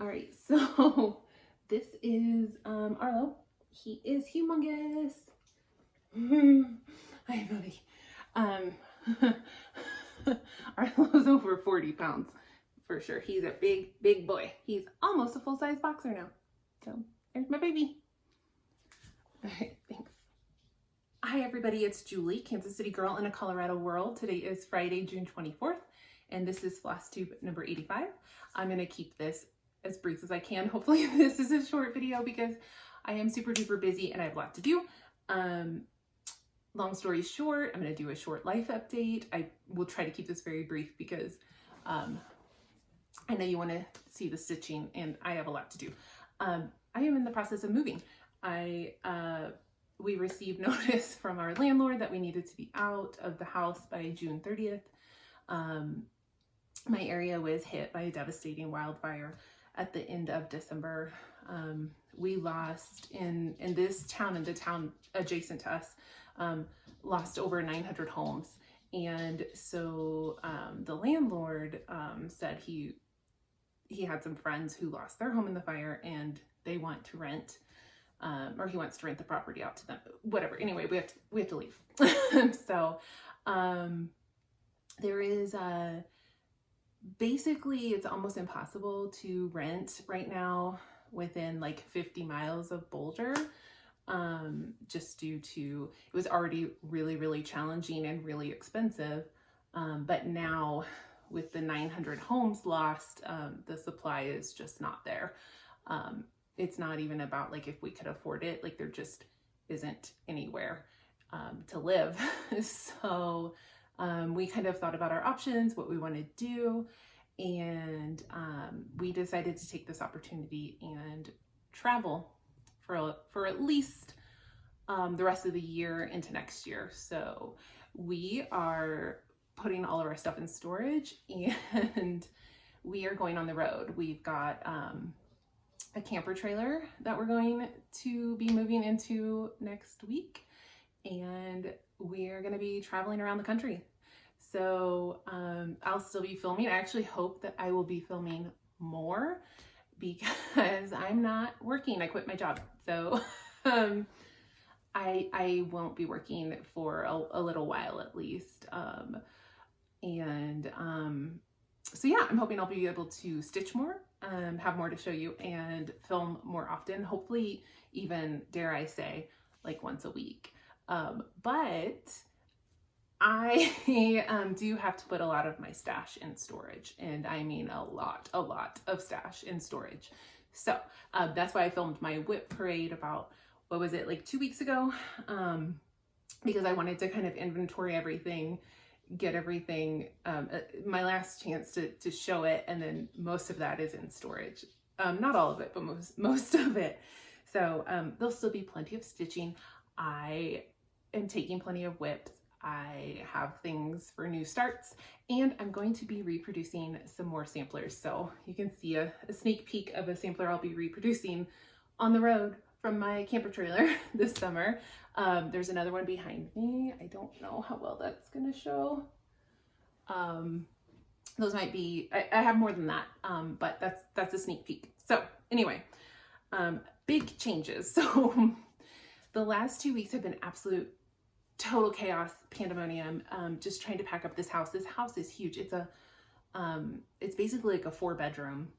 All right, so this is Arlo. He is humongous. Hi, buddy. Arlo's over 40 pounds for sure. He's a big boy. He's almost a full-size boxer now. So there's my baby. All right, thanks. Hi, everybody. It's Julie, Kansas City girl in a Colorado world. Today is Friday, June 24th, and this is Flosstube number 85. I'm going to keep this as brief as I can. Hopefully this is a short video because I am super duper busy and I have a lot to do. Long story short, I'm going to do a short life update. I will try to keep this very brief because I know you want to see the stitching and I have a lot to do. I am in the process of moving. We received notice from our landlord that we needed to be out of the house by June 30th. My area was hit by a devastating wildfire at the end of December. We lost in this town and the town adjacent to us, lost over 900 homes. And so the landlord said he had some friends who lost their home in the fire and they want to rent, or he wants to rent the property out to them, whatever. Anyway, we have to leave. So there is basically it's almost impossible to rent right now within like 50 miles of Boulder, just due to it was already really challenging and really expensive, but now with the 900 homes lost, the supply is just not there. It's not even about like if we could afford it, like there just isn't anywhere to live. So we kind of thought about our options, what we want to do, and we decided to take this opportunity and travel for at least the rest of the year into next year. So we are putting all of our stuff in storage and we are going on the road. We've got a camper trailer that we're going to be moving into next week, and we're going to be traveling around the country. So I'll still be filming. I actually hope that I will be filming more because I'm not working. I quit my job. So I won't be working for a little while at least. So yeah, I'm hoping I'll be able to stitch more, have more to show you, and film more often. Hopefully even, dare I say, like once a week. But I do have to put a lot of my stash in storage, and I mean a lot of stash in storage. So that's why I filmed my whip parade about, what was it, like 2 weeks ago? Because I wanted to kind of inventory everything, get everything, my last chance to show it, and then most of that is in storage. Not all of it, but most of it. So there'll still be plenty of stitching. I am taking plenty of whips. I have things for new starts, and I'm going to be reproducing some more samplers. So you can see a sneak peek of a sampler I'll be reproducing on the road from my camper trailer this summer. There's another one behind me. I don't know how well that's gonna show. Those might be, I have more than that, but that's a sneak peek. So anyway, big changes. So the last 2 weeks have been absolute total chaos, pandemonium, just trying to pack up this house. This house is huge. It's basically like a 4-bedroom,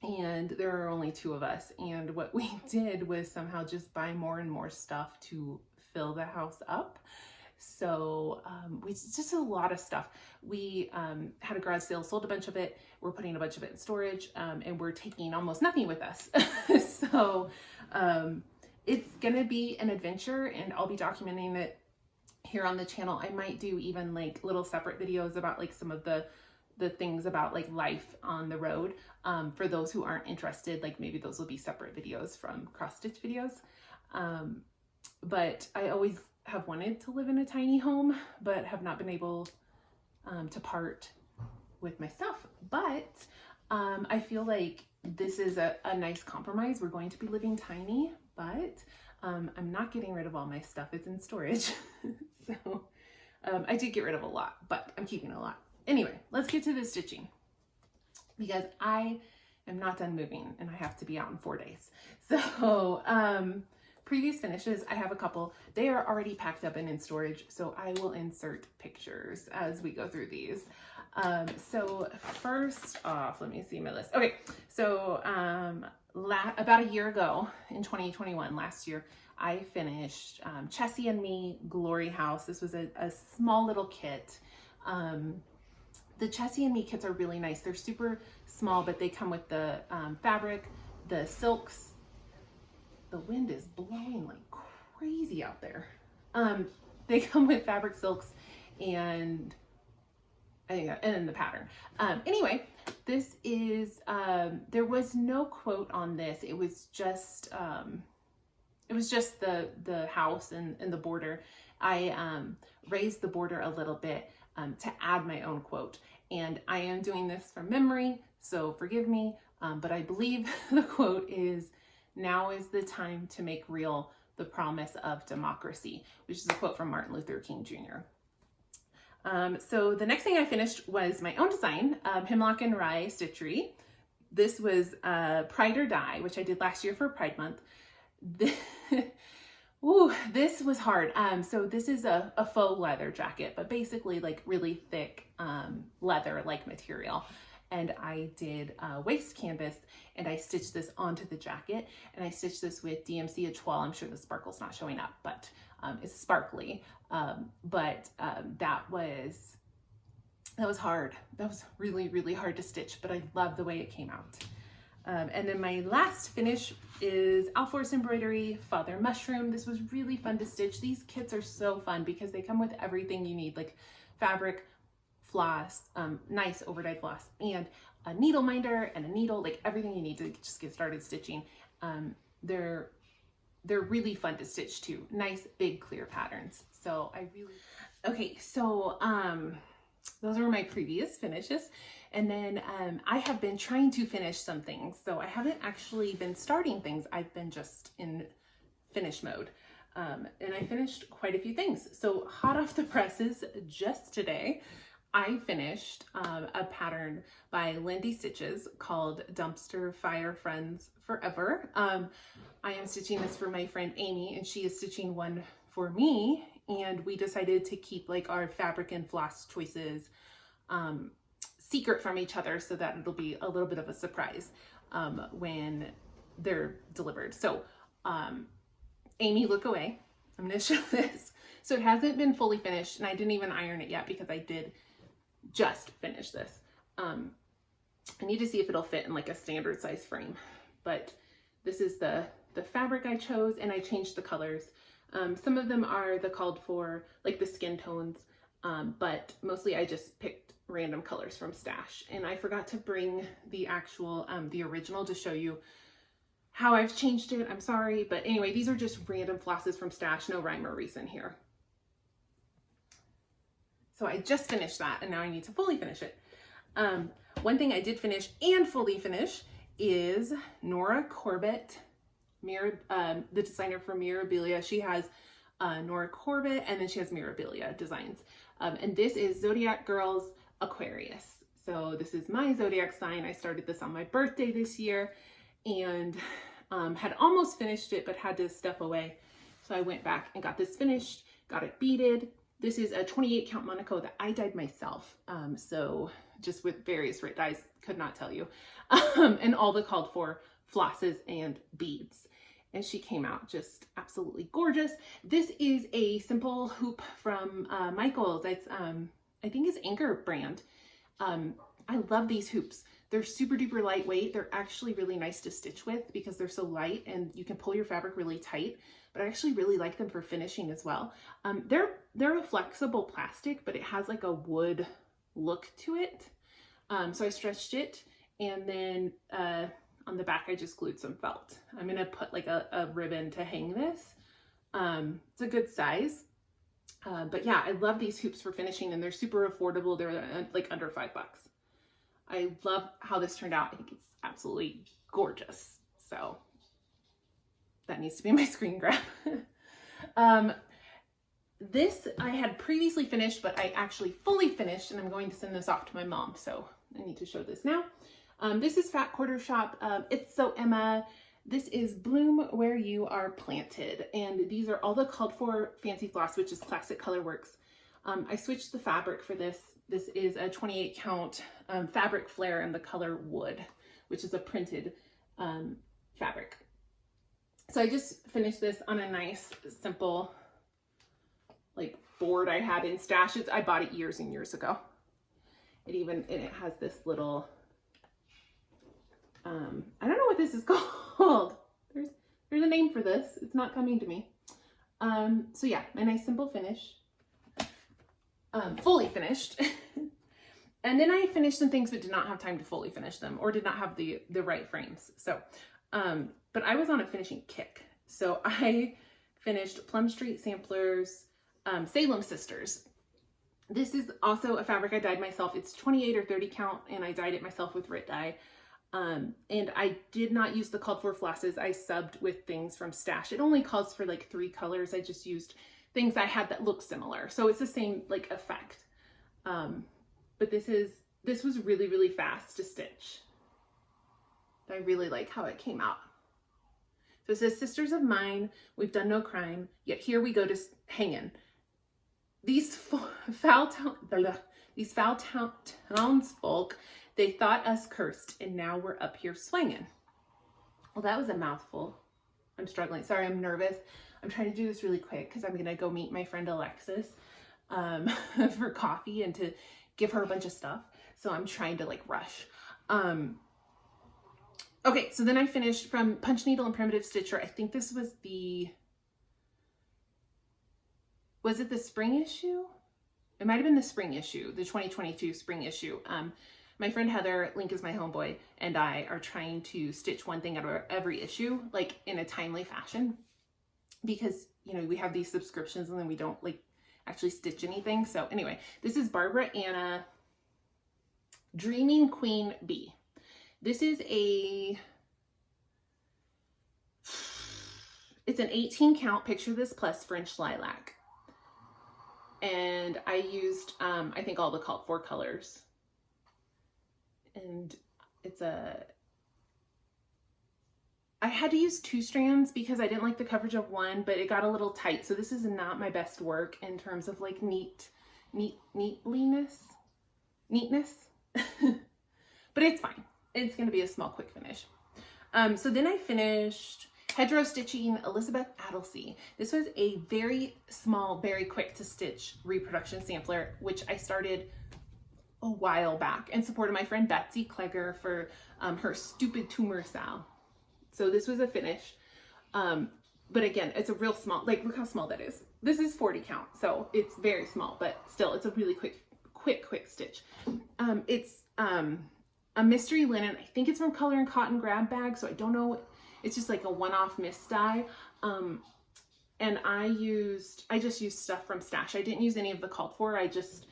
and there are only 2 of us. And what we did was somehow just buy more and more stuff to fill the house up. So just a lot of stuff. We had a garage sale, sold a bunch of it. We're putting a bunch of it in storage, and we're taking almost nothing with us. So it's gonna be an adventure, and I'll be documenting it here on the channel. I might do even like little separate videos about like some of the things about like life on the road. For those who aren't interested, like maybe those will be separate videos from cross stitch videos. But I always have wanted to live in a tiny home, but have not been able to part with my stuff. But I feel like this is a nice compromise. We're going to be living tiny, but I'm not getting rid of all my stuff. It's in storage. So I did get rid of a lot, but I'm keeping a lot. Anyway, let's get to the stitching because I I'm not done moving and I have to be out in 4 days. So previous finishes, I have a couple. They are already packed up and in storage, so I will insert pictures as we go through these. So first off, let me see my list. Okay, so about a year ago in 2021, last year, I finished Chessy and Me Glory House. This was a small little kit. The Chessy and Me kits are really nice. They're super small, but they come with the fabric, the silks. The wind is blowing like crazy out there. They come with fabric, silks, and then the pattern. Anyway, this is, there was no quote on this. It was just the house and the border. I raised the border a little bit to add my own quote. And I am doing this from memory, so forgive me. But I believe the quote is, "Now is the time to make real the promise of democracy," which is a quote from Martin Luther King Jr. So the next thing I finished was my own design, Hemlock Rye Stitchery. This was Pride or Die, which I did last year for Pride Month. Ooh, this was hard. So this is a faux leather jacket, but basically like really thick leather-like material. And I did waist canvas and I stitched this onto the jacket, and I stitched this with DMC Etoile. I'm sure the sparkle's not showing up, but it's sparkly. That was hard. That was really, really hard to stitch, but I love the way it came out. And then my last finish is Alforce Embroidery Father Mushroom. This was really fun to stitch. These kits are so fun because they come with everything you need, like fabric, floss, nice overdyed floss, and a needle minder and a needle, like everything you need to just get started stitching. They're really fun to stitch too. Nice, big, clear patterns. So okay, so those were my previous finishes. And then I have been trying to finish some things. So I haven't actually been starting things. I've been just in finish mode. And I finished quite a few things. So hot off the presses just today, I finished a pattern by Lindy Stitches called Dumpster Fire Friends Forever. I am stitching this for my friend Amy, and she is stitching one for me. And we decided to keep like our fabric and floss choices secret from each other so that it'll be a little bit of a surprise when they're delivered. So Amy, look away. I'm gonna show this. So it hasn't been fully finished, and I didn't even iron it yet because I did just finish this. I need to see if it'll fit in like a standard size frame, but this is the fabric I chose, and I changed the colors. Some of them are the called for, like the skin tones, but mostly I just picked random colors from Stash. And I forgot to bring the actual, the original to show you how I've changed it. I'm sorry, but anyway, these are just random flosses from Stash, no rhyme or reason here. So I just finished that, and now I need to fully finish it. One thing I did finish and fully finish is Nora Corbett, the designer for Mirabilia. She has Nora Corbett, and then she has Mirabilia designs. And this is Zodiac Girls Aquarius. So this is my zodiac sign. I started this on my birthday this year, and had almost finished it, but had to step away. So I went back and got this finished, got it beaded. This is a 28 count Monaco that I dyed myself. So just with various Rit dyes, could not tell you. And all the called for flosses and beads. And she came out just absolutely gorgeous. This is a simple hoop from Michaels. It's, I think it's Anchor brand. I love these hoops. They're super duper lightweight. They're actually really nice to stitch with because they're so light and you can pull your fabric really tight, but I actually really like them for finishing as well. They're a flexible plastic, but it has like a wood look to it. So I stretched it, and then on the back I just glued some felt. I'm gonna put like a ribbon to hang this. It's a good size. But yeah, I love these hoops for finishing, and they're super affordable. They're like under $5. I love how this turned out. I think it's absolutely gorgeous. So that needs to be my screen grab. This I had previously finished, but I actually fully finished, and I'm going to send this off to my mom. So I need to show this now. This is Fat Quarter Shop. It's So Emma. This is Bloom Where You Are Planted. And these are all the called for fancy floss, which is Classic Color Works. I switched the fabric for this. This is a 28 count fabric flare in the color wood, which is a printed fabric. So I just finished this on a nice, simple, like board I had in Stash. I bought it years and years ago. It has this little, I don't know what this is called. There's a name for this. It's not coming to me. So yeah, a nice simple finish. Fully finished. And then I finished some things but did not have time to fully finish them, or did not have the right frames. So, but I was on a finishing kick. So I finished Plum Street Samplers, Salem Sisters. This is also a fabric I dyed myself. It's 28 or 30 count, and I dyed it myself with Rit dye. And I did not use the called for flosses. I subbed with things from Stash. It only calls for like 3 colors. I just used things I had that look similar. So it's the same like effect. But this was really, really fast to stitch. I really like how it came out. So it says, Sisters of Mine, we've done no crime, yet here we go to hangin'. These foul townsfolk, they thought us cursed, and now we're up here swinging. Well, that was a mouthful. I'm struggling. Sorry, I'm nervous. I'm trying to do this really quick because I'm going to go meet my friend Alexis for coffee and to give her a bunch of stuff. So I'm trying to like rush. Okay, so then I finished from Punch Needle and Primitive Stitcher. I think this was was it the spring issue? It might have been the spring issue, the 2022 spring issue. My friend Heather, Link is my homeboy, and I are trying to stitch one thing out of every issue, like in a timely fashion, because, you know, we have these subscriptions and then we don't like actually stitch anything. So anyway, this is Barbara Anna Dreaming Queen Bee. This is it's an 18 count, picture this, plus French lilac. And I used, I think all the called for colors. And I had to use 2 strands because I didn't like the coverage of one, but it got a little tight. So this is not my best work in terms of like neatness. But it's fine. It's going to be a small, quick finish. So then I finished Hedgerow Stitching Elizabeth Adelsey. This was a very small, very quick to stitch reproduction sampler, which I started a while back and supported my friend Betsy Klegger for her Stupid Tumor Sal. So this was a finish. But again, it's a real small, like look how small that is. This is 40 count, so it's very small, but still it's a really quick stitch. It's a mystery linen. I think it's from Color and Cotton Grab Bag, so I don't know. It's just like a one-off mist dye. And I just used stuff from Stash. I didn't use any of the called for. I just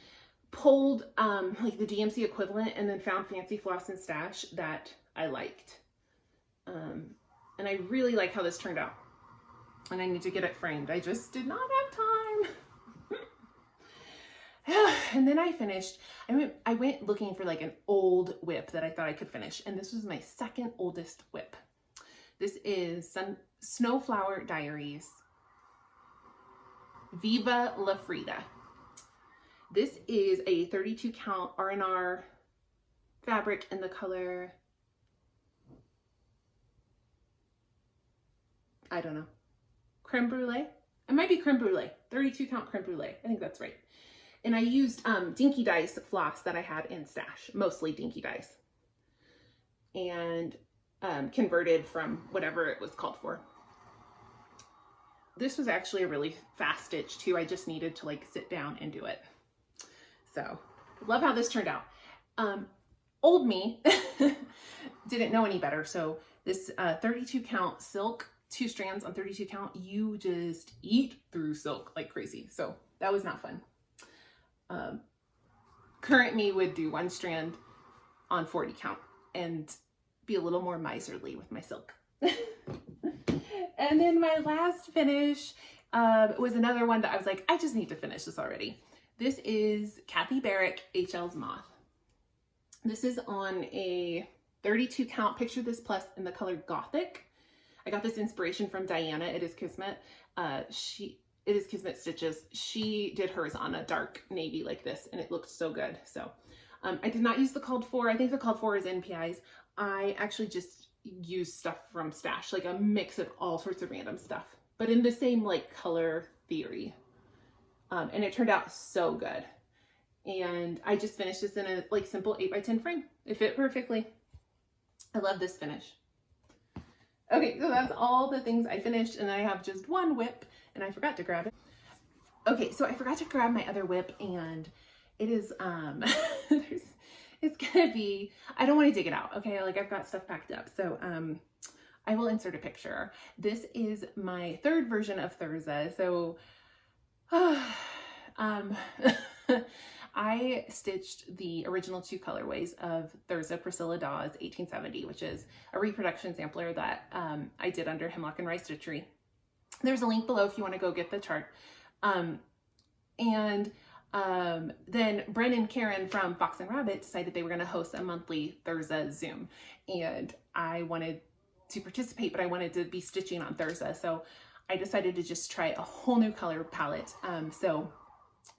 pulled like the DMC equivalent and then found fancy floss and Stash that I liked. And I really like how this turned out. And I need to get it framed. I just did not have time. And then I finished. I went looking for like an old whip that I thought I could finish. And this was my second oldest whip. This is Snowflower Diaries, Viva La Frida. This is a 32 count R&R fabric in the color, I don't know, creme brulee. It might be creme brulee, 32 count creme brulee. I think that's right. And I used Dinky Dice floss that I had in Stash, mostly Dinky Dice. And converted from whatever it was called for. This was actually a really fast stitch too. I just needed to like sit down and do it. So love how this turned out. Old me didn't know any better. So this 32 count silk, 2 strands on 32 count, you just eat through silk like crazy. So that was not fun. Current me would do 1 strand on 40 count and be a little more miserly with my silk. And then my last finish was another one that I was like, I just need to finish this already. This is Kathy Barrack HL's Moth. This is on a 32 count. Picture this plus in the color Gothic. I got this inspiration from Diana. It is Kismet. It is Kismet Stitches. She did hers on a dark navy like this, and it looked so good. So I did not use the called for. I think the called for is NPIs. I actually just used stuff from Stash, like a mix of all sorts of random stuff, but in the same like color theory. And it turned out so good. And I just finished this in a like simple 8x10 frame. It fit perfectly. I love this finish. Okay, so that's all the things I finished, and I have just one whip, and I forgot to grab it. Okay, so I forgot to grab my other whip, and it is, it's gonna be, I don't want to dig it out, okay? Like, I've got stuff packed up, so I will insert a picture. This is my third version of Thurza, so I stitched the original 2 colorways of Thurza Priscilla Dawes 1870, which is a reproduction sampler that I did under Hemlock Rye Stitchery. There's a link below if you want to go get the chart. Then Bren and Karen from Fox and Rabbit decided they were going to host a monthly Thurza Zoom, and I wanted to participate, but I wanted to be stitching on Thurza, so I decided to just try a whole new color palette. So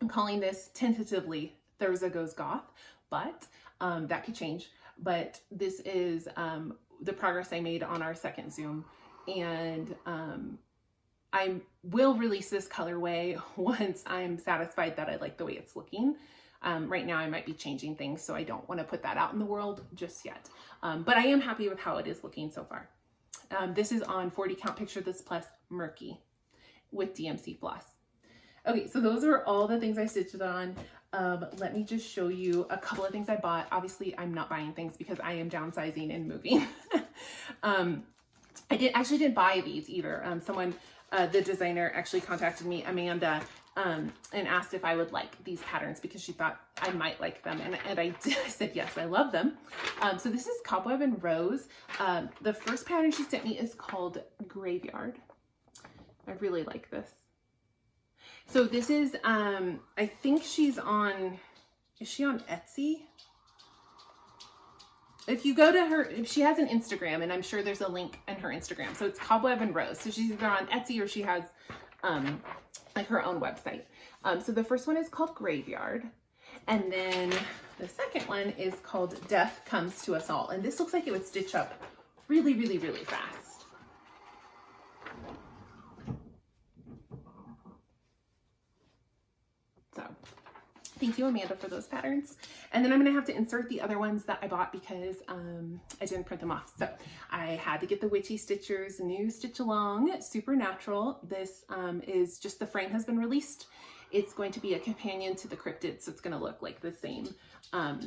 I'm calling this tentatively Thurza Goes Goth, but that could change. But this is the progress I made on our second Zoom, and I will release this colorway once I'm satisfied that I like the way it's looking. Right now I might be changing things, so I don't want to put that out in the world just yet. But I am happy with how it is looking so far. This is on 40 count. Picture this plus Murky with DMC floss. Okay, so those are all the things I stitched on. Let me just show you a couple of things I bought. Obviously, I'm not buying things because I am downsizing and moving. I didn't buy these either. Someone, the designer, actually contacted me, Amanda, and asked if I would like these patterns because she thought I might like them, and I did. I said yes, I love them. So this is Cobweb and Rose. The first pattern she sent me is called Graveyard. I really like this. So this is, I think she's on, is she on Etsy? If you go to her, she has an Instagram, and I'm sure there's a link in her Instagram. So it's Cobweb and Rose. So she's either on Etsy or she has like her own website. So the first one is called Graveyard. And then the second one is called Death Comes to Us All. And this looks like it would stitch up really, really, really fast. So thank you, Amanda, for those patterns. And then I'm gonna have to insert the other ones that I bought because I didn't print them off. So I had to get the Witchy Stitchers new Stitch Along Supernatural. This is just, the frame has been released. It's going to be a companion to the Cryptid, so it's gonna look like the same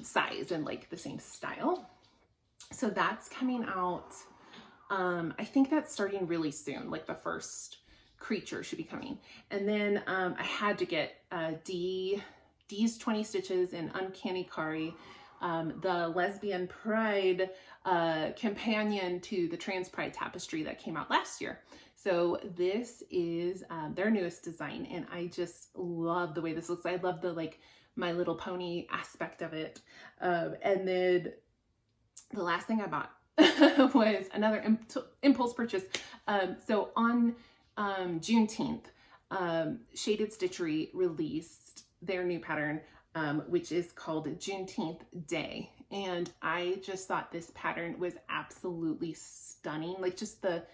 size and like the same style. So that's coming out, I think that's starting really soon, like the first creature should be coming. And then I had to get D's 20 Stitches in Uncanny Kari, the Lesbian Pride companion to the Trans Pride tapestry that came out last year. So this is their newest design, and I just love the way this looks. I love the like My Little Pony aspect of it. And then the last thing I bought was another impulse purchase. So on Juneteenth, Shaded Stitchery released their new pattern, which is called Juneteenth Day. And I just thought this pattern was absolutely stunning. Like just the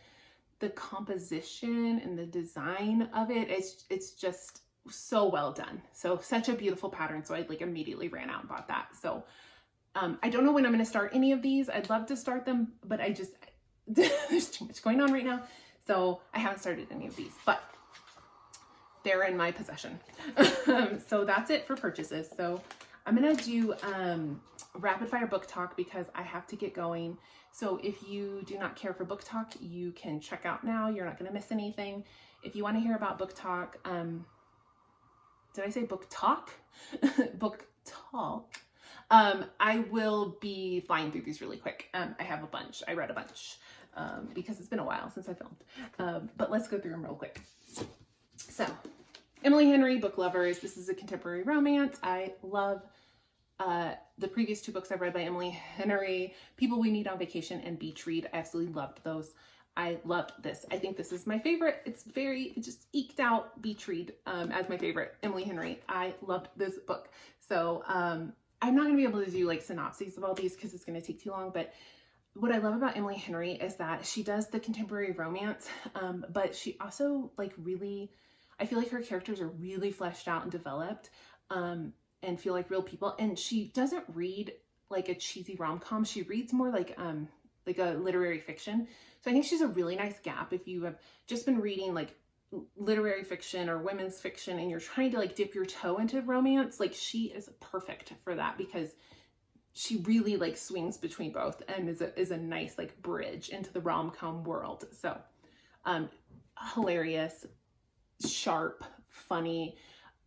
composition and the design of it, it's just so well done. So such a beautiful pattern. So I like immediately ran out and bought that. So I don't know when I'm going to start any of these. I'd love to start them, but I just, there's too much going on right now. So I haven't started any of these, but they're in my possession. So that's it for purchases. So I'm going to do rapid fire book talk because I have to get going. So if you do not care for book talk, you can check out now. You're not going to miss anything. If you want to hear about book talk, did I say book talk? Book talk. I will be flying through these really quick. I have a bunch. I read a bunch because it's been a while since I filmed. But let's go through them real quick. So, Emily Henry, Book Lovers. This is a contemporary romance. I love The previous two books I've read by Emily Henry, People We Meet on Vacation and Beach Read, I absolutely loved those. I loved this. I think this is my favorite. It just eked out Beach Read as my favorite Emily Henry. I loved this book. So I'm not going to be able to do like synopses of all these because it's going to take too long, but what I love about Emily Henry is that she does the contemporary romance, but she also like really, I feel like her characters are really fleshed out and developed, and feel like real people. And she doesn't read like a cheesy rom-com. She reads more like a literary fiction. So I think she's a really nice gap if you have just been reading like literary fiction or women's fiction and you're trying to like dip your toe into romance. Like she is perfect for that because she really like swings between both and is a nice like bridge into the rom-com world. So hilarious, sharp, funny.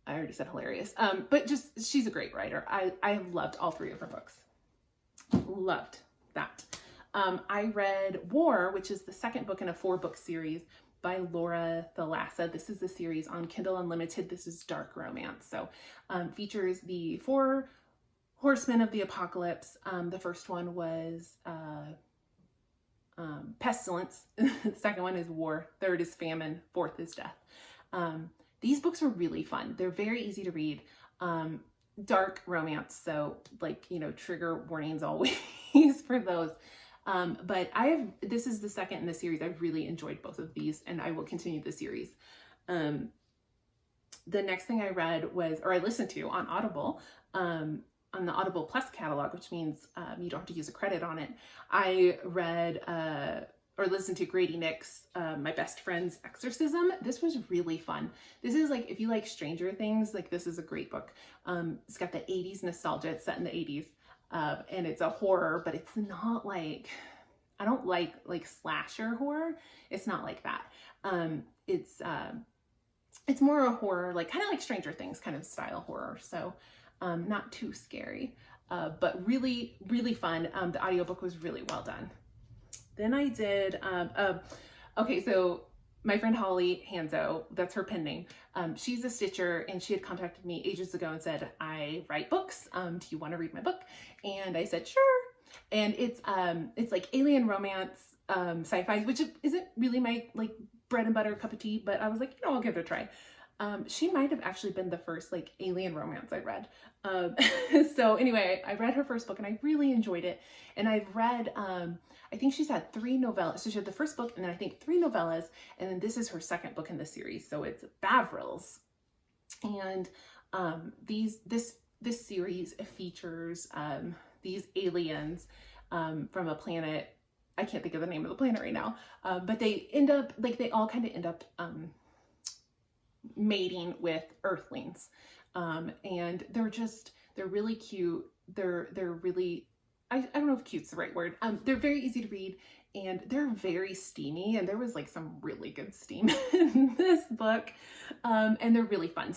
I already said hilarious, but just she's a great writer. I have loved all three of her books. Loved that. I read War, which is the second book in a 4-book series by Laura Thalassa. This is the series on Kindle Unlimited. This is dark romance. So features the 4 horsemen of the apocalypse. The first one was pestilence. The second one is war. Third is famine. Fourth is death. These books were really fun. They're very easy to read. Dark romance. So like, you know, trigger warnings always for those. But this is the second in the series. I've really enjoyed both of these and I will continue the series. The next thing I read I listened to on Audible, on the Audible Plus catalog, which means you don't have to use a credit on it. I read or listened to Grady Nick's My Best Friend's Exorcism. This was really fun. This is like, if you like Stranger Things, like this is a great book. It's got the 80s nostalgia. It's set in the 80s. And it's a horror, but it's not like, I don't like slasher horror. It's not like that. It's more a horror, like kind of like Stranger Things kind of style horror. So not too scary, but really, really fun. The audiobook was really well done. Then I did, okay, so my friend Holly Hanzo, that's her pen name. She's a stitcher and she had contacted me ages ago and said, I write books. Do you want to read my book? And I said, sure. And it's like alien romance, sci-fi, which isn't really my like bread and butter cup of tea, but I was like, I'll give it a try. She might have actually been the first like alien romance I read. So anyway, I read her first book and I really enjoyed it. And I've read, I think she's had 3 novellas. So she had the first book and then I think 3 novellas. And then this is her second book in the series. So it's Bavrils. And this series features these aliens from a planet. I can't think of the name of the planet right now. But they all kind of end up mating with Earthlings. And they're really cute. They're really, I don't know if cute's the right word. They're very easy to read and they're very steamy. And there was like some really good steam in this book. And they're really fun.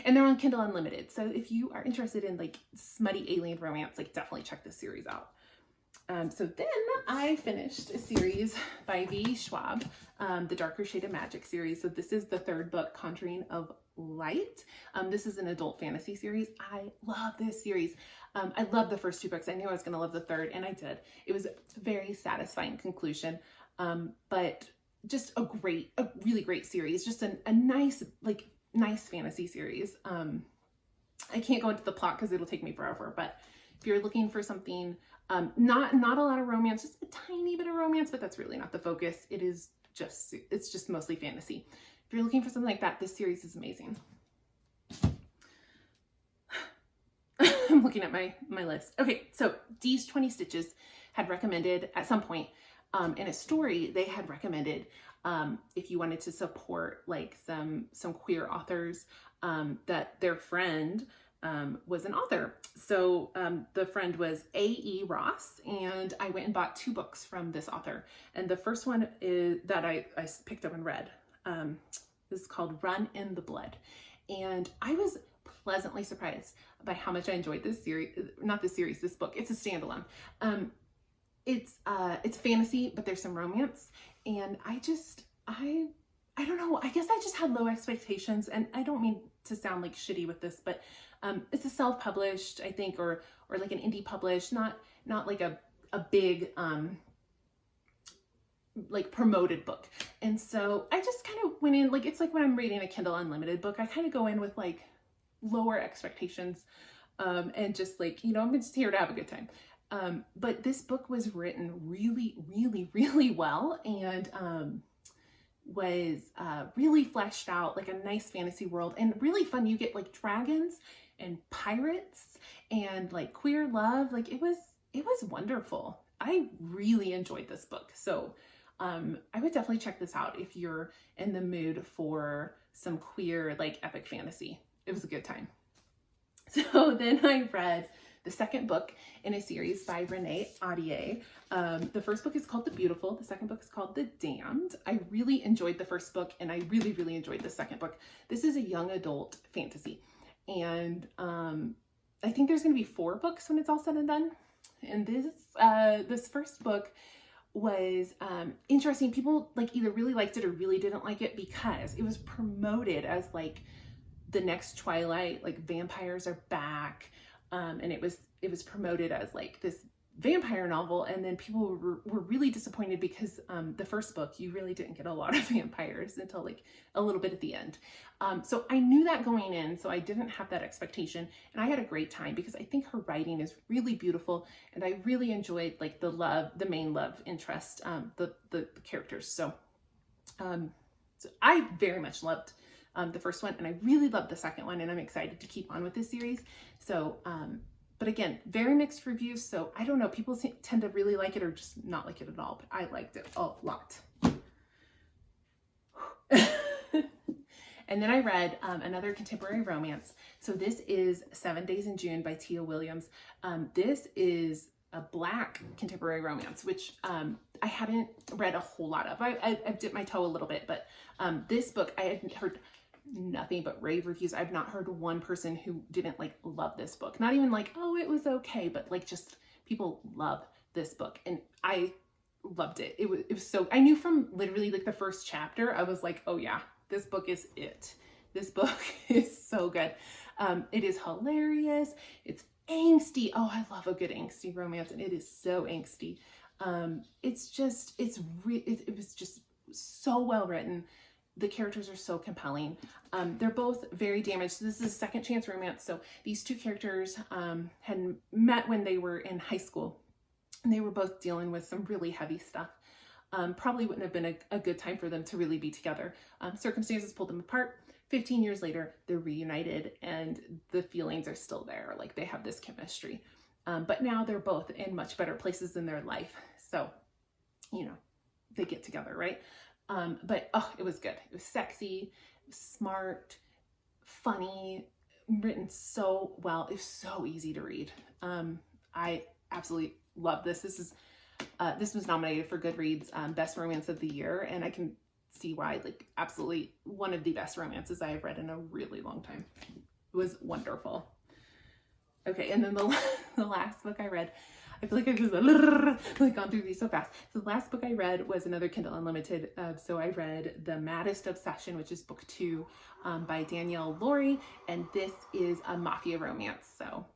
And they're on Kindle Unlimited. So if you are interested in like smutty alien romance, like definitely check this series out. So then I finished a series by V. Schwab, the Darker Shade of Magic series. So this is the 3rd book, Conjuring of Light. This is an adult fantasy series. I love this series. I love the first 2 books. I knew I was going to love the 3rd, and I did. It was a very satisfying conclusion, but just a really great series. Just a nice fantasy series. I can't go into the plot because it'll take me forever, but if you're looking for something, not a lot of romance, just a tiny bit of romance, but that's really not the focus. It's just mostly fantasy. If you're looking for something like that, this series is amazing. I'm looking at my list. Okay, so D's 20 Stitches had recommended at some point in a story, they had recommended if you wanted to support like some queer authors, that their friend was an author. So the friend was A.E. Ross, and I went and bought 2 books from this author. And the first one is that I picked up and read. This is called Run in the Blood. And I was pleasantly surprised by how much I enjoyed this series. Not this series, this book. It's a standalone. It's fantasy, but there's some romance. And I I don't know, I guess I just had low expectations, and I don't mean to sound like shitty with this, but it's a self-published, I think, or like an indie published, not like a big like promoted book. And so I just kind of went in, like, it's like when I'm reading a Kindle Unlimited book, I kind of go in with like lower expectations, and just like, you know, I'm just here to have a good time. But this book was written really, really, really well, and was really fleshed out, like a nice fantasy world, and really fun. You get like dragons and pirates and like queer love. Like it was wonderful. I really enjoyed this book. So I would definitely check this out if you're in the mood for some queer, like epic fantasy. It was a good time. So then I read the second book in a series by Renee Audier. The first book is called The Beautiful. The second book is called The Damned. I really enjoyed the first book, and I really, really enjoyed the second book. This is a young adult fantasy. And I think there's going to be 4 books when it's all said and done. And this first book was interesting. People like either really liked it or really didn't like it because it was promoted as like the next Twilight, like vampires are back. And it was promoted as like this vampire novel, and then people were really disappointed because the first book, you really didn't get a lot of vampires until like a little bit at the end. So I knew that going in, so I didn't have that expectation, and I had a great time because I think her writing is really beautiful, and I really enjoyed like the main love interest, the characters. So I very much loved the first one, and I really loved the second one, and I'm excited to keep on with this series. So, but again, very mixed reviews. So I don't know, people tend to really like it or just not like it at all, but I liked it a lot. And then I read another contemporary romance. So this is 7 Days in June by Tia Williams. This is a Black contemporary romance, which I hadn't read a whole lot of. I've dipped my toe a little bit, but this book, I hadn't heard nothing but rave reviews. I've not heard one person who didn't like love this book. Not even like, oh, it was okay, but like just people love this book, and I loved it. It was so, I knew from literally like the first chapter, I was like, oh yeah, this book is it. This book is so good. It is hilarious. It's angsty. Oh, I love a good angsty romance, and it is so angsty. It was just so well written. The characters are so compelling. They're both very damaged. So this is a second chance romance. So these two characters had met when they were in high school, and they were both dealing with some really heavy stuff. Probably wouldn't have been a good time for them to really be together. Circumstances pulled them apart. 15 years later, they're reunited, and the feelings are still there. Like they have this chemistry. But now they're both in much better places in their life. So, you know, they get together, right? But oh, it was good. It was sexy, it was smart, funny, written so well. It was so easy to read. I absolutely love this. This was nominated for Goodreads Best Romance of the Year, and I can see why. Like, absolutely one of the best romances I have read in a really long time. It was wonderful. Okay, and then the last book I read, I feel like I've just like gone through these so fast. So the last book I read was another Kindle Unlimited. So I read The Maddest Obsession, which is book 2 by Danielle Laurie, and this is a mafia romance. So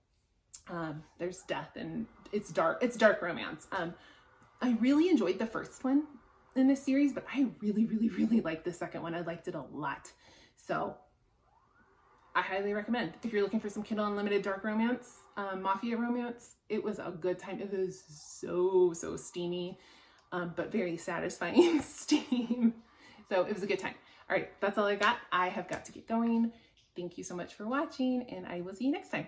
there's death, and it's dark romance. I really enjoyed the first one in this series, but I really, really, really liked the second one. I liked it a lot. So I highly recommend. If you're looking for some Kindle Unlimited dark romance, mafia romance, it was a good time. It was so steamy, but very satisfying steam. So it was a good time. All right, that's all I got. I have got to get going. Thank you so much for watching, and I will see you next time.